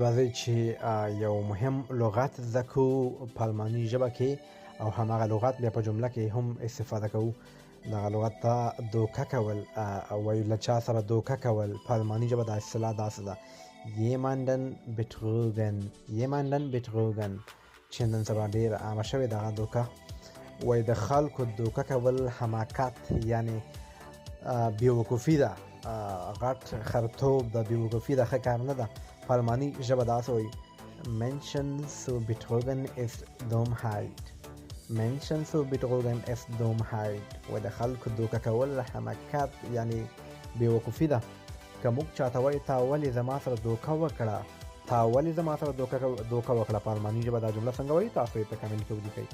راځئ چې یو مهم لغت زده کوو په الماني ژبه کې او هماغه لغت بیا په جمله کې هم استفاده کوو. دغه لغت ته دوکه کول وایو، له چا سره دوکه کول. په الماني ژبه دا اصطلاح داسې ده: jemanden betrügen. jemanden betrügen چې نن سبا ډېر عامه شوې دغه دوکه. وایي د خلکو دوکه کول حماقت یعنې بیوقوفي ده، غټ خرتوب ده، بیوقوفي ده، ښه کار نه ده. په الماني ژبه داسې وایي: Menschen zu betrügen ist Dummheit. Menschen zu betrügen ist Dummheit. وایي د خلکو دوکه کول حماقت یعنې بیوقوفي ده. که موږ چاته وایو تا ولې زما سره دوکه وکړه، تا ولې زما سره دوکه وکړه، په الماني ژبه دا جمله څنګه وایي؟ تاسو یې په کمنټ کې ولیکئ.